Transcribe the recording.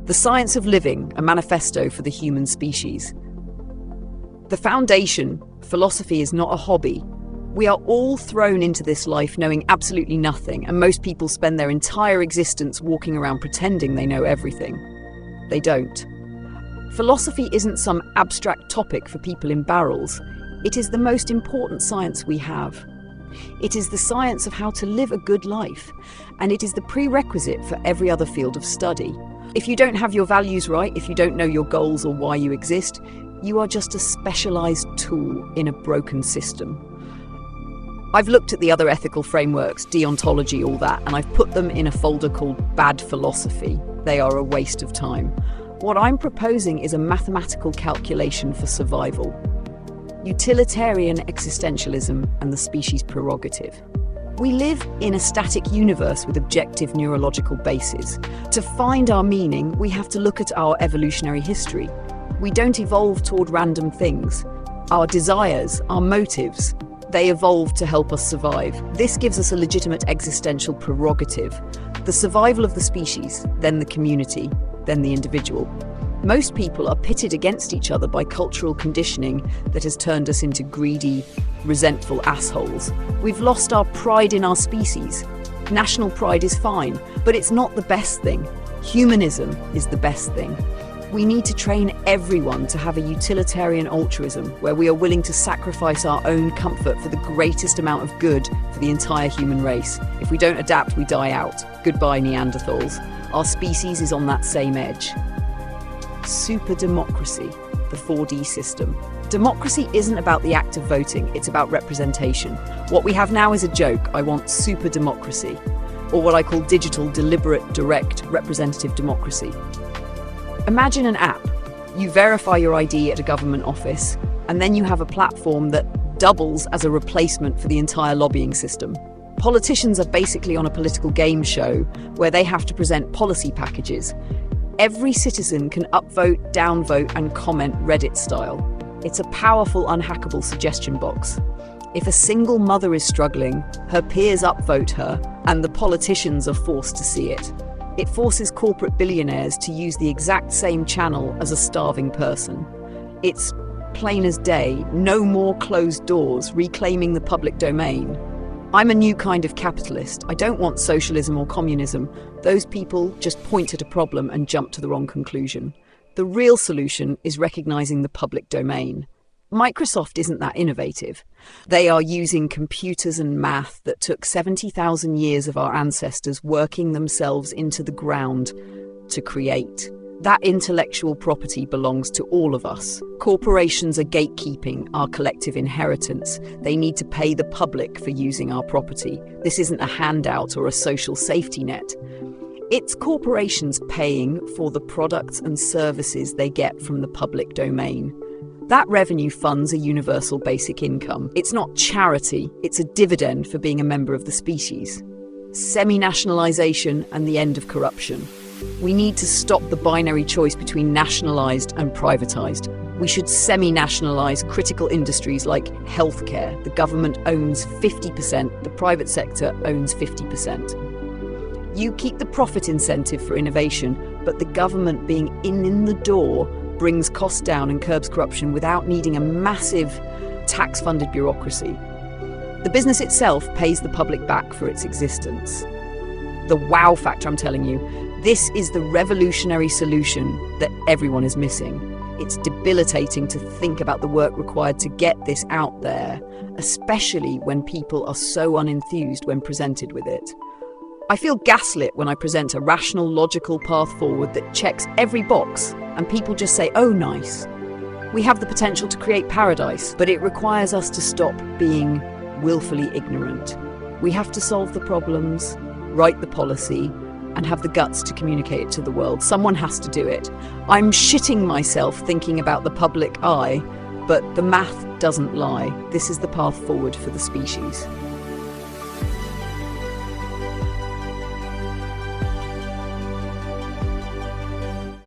The Science of Living, a manifesto for the human species. The foundation, philosophy, is not a hobby. We are all thrown into this life knowing absolutely nothing, and most people spend their entire existence walking around pretending they know everything. They don't. Philosophy isn't some abstract topic for people in barrels. It is the most important science we have. It is the science of how to live a good life, and it is the prerequisite for every other field of study. If you don't have your values right, if you don't know your goals or why you exist, you are just a specialized tool in a broken system. I've looked at the other ethical frameworks, deontology, all that, and I've put them in a folder called Bad Philosophy. They are a waste of time. What I'm proposing is a mathematical calculation for survival. Utilitarian existentialism and the species prerogative. We live in a static universe with objective neurological bases. To find our meaning, we have to look at our evolutionary history. We don't evolve toward random things. Our desires, our motives, they evolve to help us survive. This gives us a legitimate existential prerogative. The survival of the species, then the community, then the individual. Most people are pitted against each other by cultural conditioning that has turned us into greedy, resentful assholes. We've lost our pride in our species. National pride is fine, but it's not the best thing. Humanism is the best thing. We need to train everyone to have a utilitarian altruism where we are willing to sacrifice our own comfort for the greatest amount of good for the entire human race. If we don't adapt, we die out. Goodbye, Neanderthals. Our species is on that same edge. Super democracy, the 4D system. Democracy isn't about the act of voting, it's about representation. What we have now is a joke. I want super democracy, or what I call digital, deliberate, direct, representative democracy. Imagine an app. You verify your ID at a government office, and then you have a platform that doubles as a replacement for the entire lobbying system. Politicians are basically on a political game show where they have to present policy packages. Every citizen can upvote, downvote, and comment Reddit style. It's a powerful, unhackable suggestion box. If a single mother is struggling, her peers upvote her, and the politicians are forced to see it. It forces corporate billionaires to use the exact same channel as a starving person. It's plain as day, no more closed doors, reclaiming the public domain. I'm a new kind of capitalist. I don't want socialism or communism. Those people just point at a problem and jump to the wrong conclusion. The real solution is recognizing the public domain. Microsoft isn't that innovative. They are using computers and math that took 70,000 years of our ancestors working themselves into the ground to create. That intellectual property belongs to all of us. Corporations are gatekeeping our collective inheritance. They need to pay the public for using our property. This isn't a handout or a social safety net. It's corporations paying for the products and services they get from the public domain. That revenue funds a universal basic income. It's not charity, it's a dividend for being a member of the species. Semi-nationalization and the end of corruption. We need to stop the binary choice between nationalized and privatized. We should semi-nationalize critical industries like healthcare. The government owns 50%, the private sector owns 50%. You keep the profit incentive for innovation, but the government being in the door brings costs down and curbs corruption without needing a massive tax-funded bureaucracy. The business itself pays the public back for its existence. The wow factor, I'm telling you, this is the revolutionary solution that everyone is missing. It's debilitating to think about the work required to get this out there, especially when people are so unenthused when presented with it. I feel gaslit when I present a rational, logical path forward that checks every box, and people just say, oh, nice. We have the potential to create paradise, but it requires us to stop being willfully ignorant. We have to solve the problems, write the policy, and have the guts to communicate it to the world. Someone has to do it. I'm shitting myself thinking about the public eye, but the math doesn't lie. This is the path forward for the species.